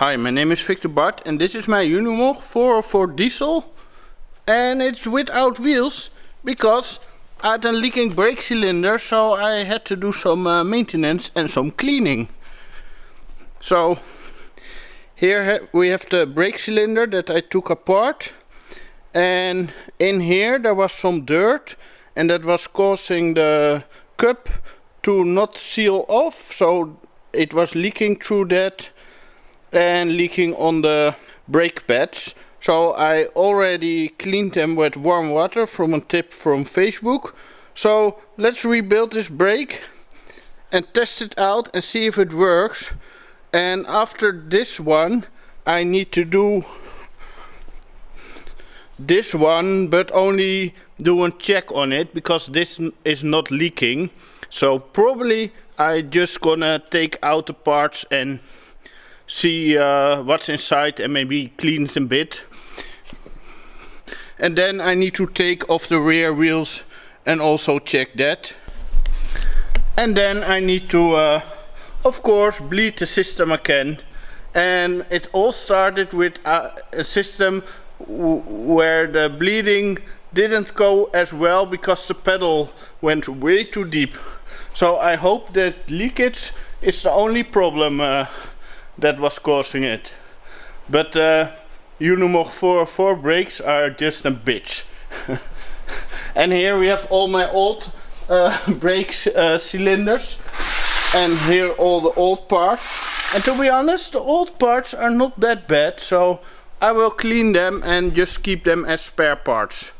Hi, my name is Victor Bart and this is my Unimog 404 diesel, and it's without wheels because I had a leaking brake cylinder, so I had to do some maintenance and some cleaning. So here we have the brake cylinder that I took apart, and in here there was some dirt and that was causing the cup to not seal off, so it was leaking through that and leaking on the brake pads. So I already cleaned them with warm water from a tip from Facebook. So let's rebuild this brake and test it out and see if it works. And after this one I need to do this one, but only do a check on it because this is not leaking. So probably I just gonna take out the parts and see what's inside and maybe clean it a bit. And then I need to take off the rear wheels and also check that. And then I need to of course bleed the system again. And it all started with a system where the bleeding didn't go as well because the pedal went way too deep. So I hope that leakage is the only problem that was causing it. But Unimog 404 brakes are just a bitch. And here we have all my old brakes cylinders, and here all the old parts. And to be honest, the old parts are not that bad, so I will clean them and just keep them as spare parts.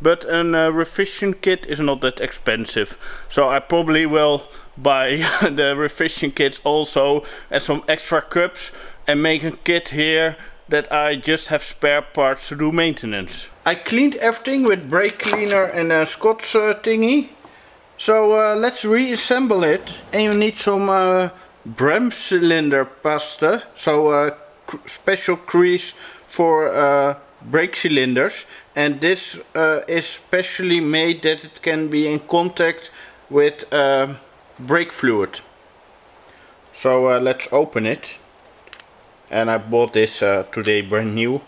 But a revision kit is not that expensive, so I probably will buy the revision kit also and some extra cups and make a kit here that I just have spare parts to do maintenance. I cleaned everything with brake cleaner and a Scotch thingy. So let's reassemble it, and you need some Brem cylinder pasta, so special grease for brake cylinders, and this is specially made that it can be in contact with brake fluid. So let's open it, and I bought this today brand new.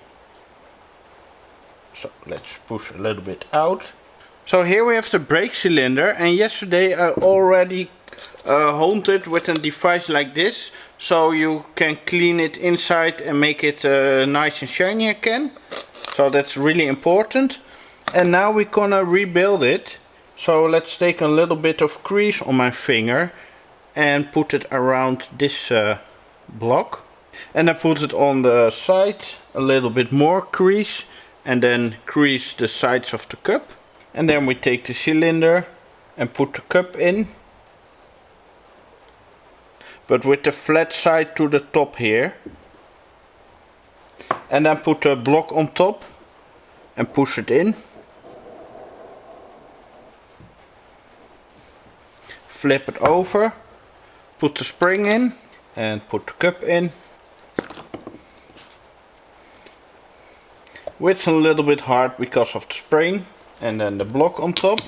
So let's push a little bit out. So here we have the brake cylinder, and yesterday I already honed it with a device like this, so you can clean it inside and make it nice and shiny again. So that's really important. And now we're gonna rebuild it. So let's take a little bit of grease on my finger and put it around this block. And I put it on the side, a little bit more grease, and then grease the sides of the cup. And then we take the cylinder and put the cup in, but with the flat side to the top here. And then put a block on top and push it in. Flip it over, put the spring in and put the cup in. It's a little bit hard because of the spring, and then the block on top.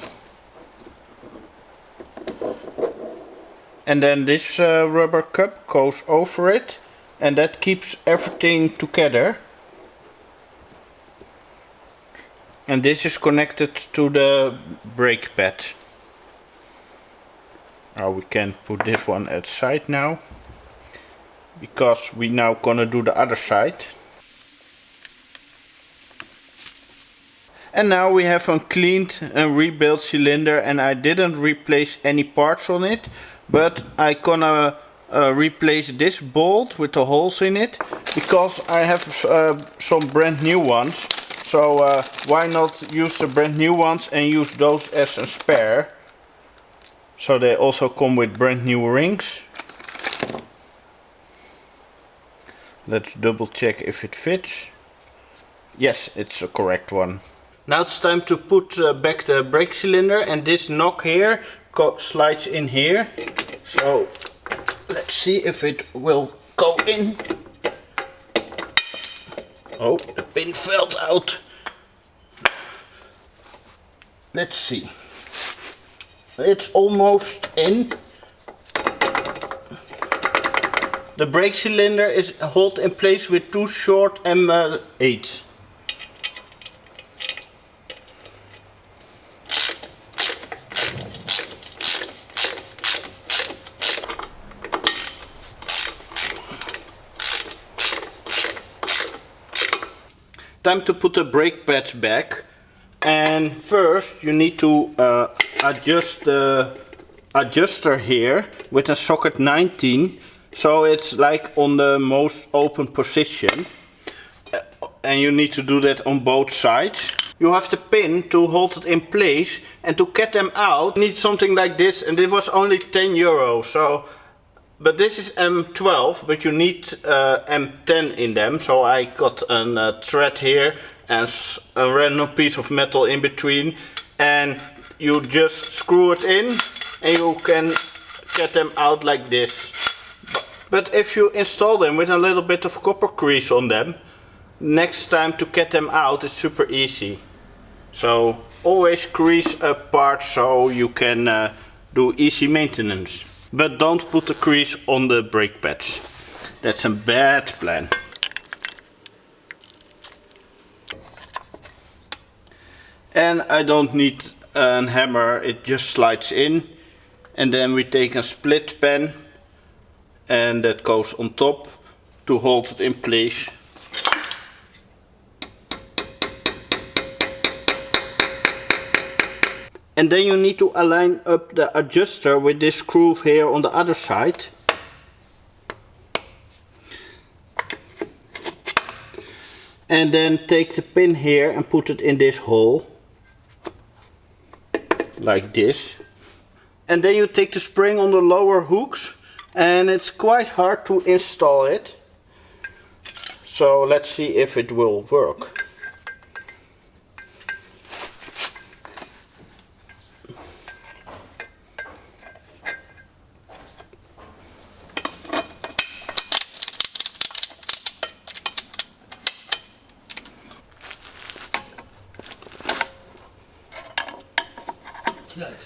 And then this rubber cup goes over it, and that keeps everything together. And this is connected to the brake pad. We can put this one at the side now, because we now gonna do the other side. And now we have a cleaned and rebuilt cylinder, and I didn't replace any parts on it, but I gonna replace this bolt with the holes in it, because I have some brand new ones. So why not use the brand new ones and use those as a spare. So they also come with brand new rings. Let's double check if it fits. Yes, it's a correct one. Now it's time to put back the brake cylinder, and this knock here slides in here. So let's see if it will go in. Oh, the pin fell out. Let's see. It's almost in. The brake cylinder is held in place with two short M8s. Time to put the brake pads back, and first you need to adjust the adjuster here with a socket 19, so it's like on the most open position, and you need to do that on both sides. You have the pin to hold it in place, and to get them out you need something like this, and it was only €10. So but this is M12, but you need M10 in them. So I got a thread here and a random piece of metal in between, and you just screw it in and you can get them out like this. But if you install them with a little bit of copper grease on them, next time to get them out is super easy. So always grease up parts so you can do easy maintenance. But don't put the grease on the brake pads. That's a bad plan. And I don't need a hammer, it just slides in. And then we take a split pen and that goes on top to hold it in place. And then you need to align up the adjuster with this groove here on the other side. And then take the pin here and put it in this hole. Like this. And then you take the spring on the lower hooks, and it's quite hard to install it. So let's see if it will work. Nice.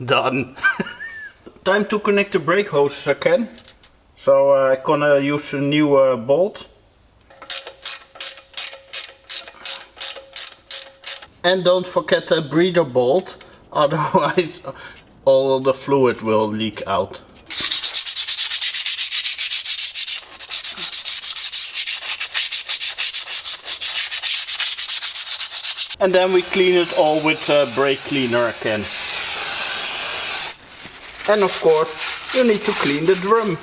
Done. Time to connect the brake hoses again. So I'm gonna use a new bolt. And don't forget the breather bolt, otherwise all the fluid will leak out. And then we clean it all with brake cleaner again. And of course you need to clean the drum.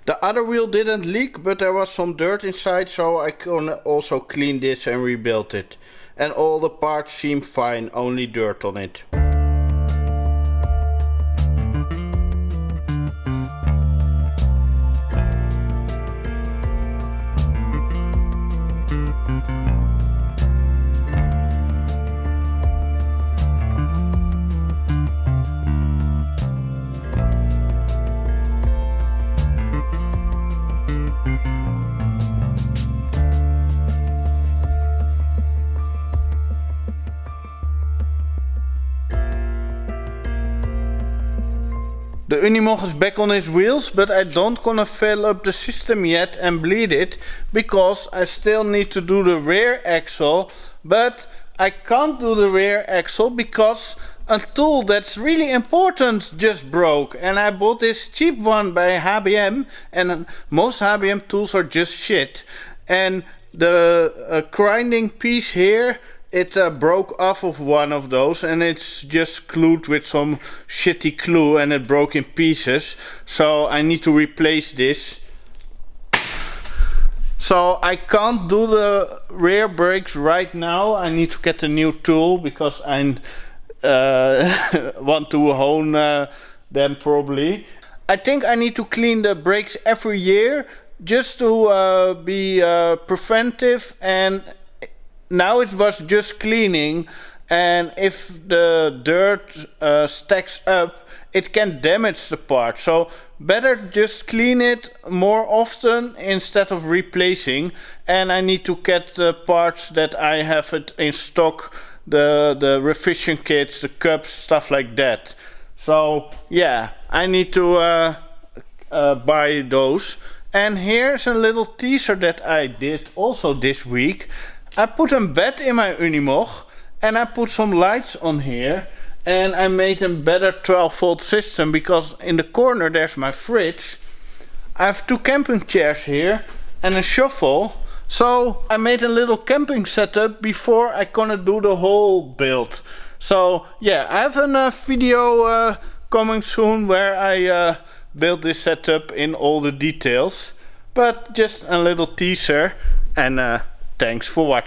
The other wheel didn't leak, but there was some dirt inside, so I can also clean this and rebuild it. And all the parts seem fine, only dirt on it. The Unimog is back on its wheels, but I don't gonna fill up the system yet and bleed it, because I still need to do the rear axle, but I can't do the rear axle because a tool that's really important just broke, and I bought this cheap one by HBM, and most HBM tools are just shit. And the grinding piece here, it broke off of one of those, and it's just glued with some shitty glue, and it broke in pieces. So I need to replace this. So I can't do the rear brakes right now. I need to get a new tool because I want to hone them probably. I think I need to clean the brakes every year just to be preventive, and now it was just cleaning, and if the dirt stacks up, it can damage the part. So better just clean it more often instead of replacing. And I need to get the parts that I have it in stock, the revision kits, the cups, stuff like that. So yeah, I need to buy those. And here's a little teaser that I did also this week. I put a bed in my Unimog and I put some lights on here, and I made a better 12-volt system because in the corner there's my fridge. I have 2 camping chairs here and a shovel. So I made a little camping setup before I gonna do the whole build. So yeah, I have a video coming soon where I build this setup in all the details. But just a little teaser, and thanks for watching.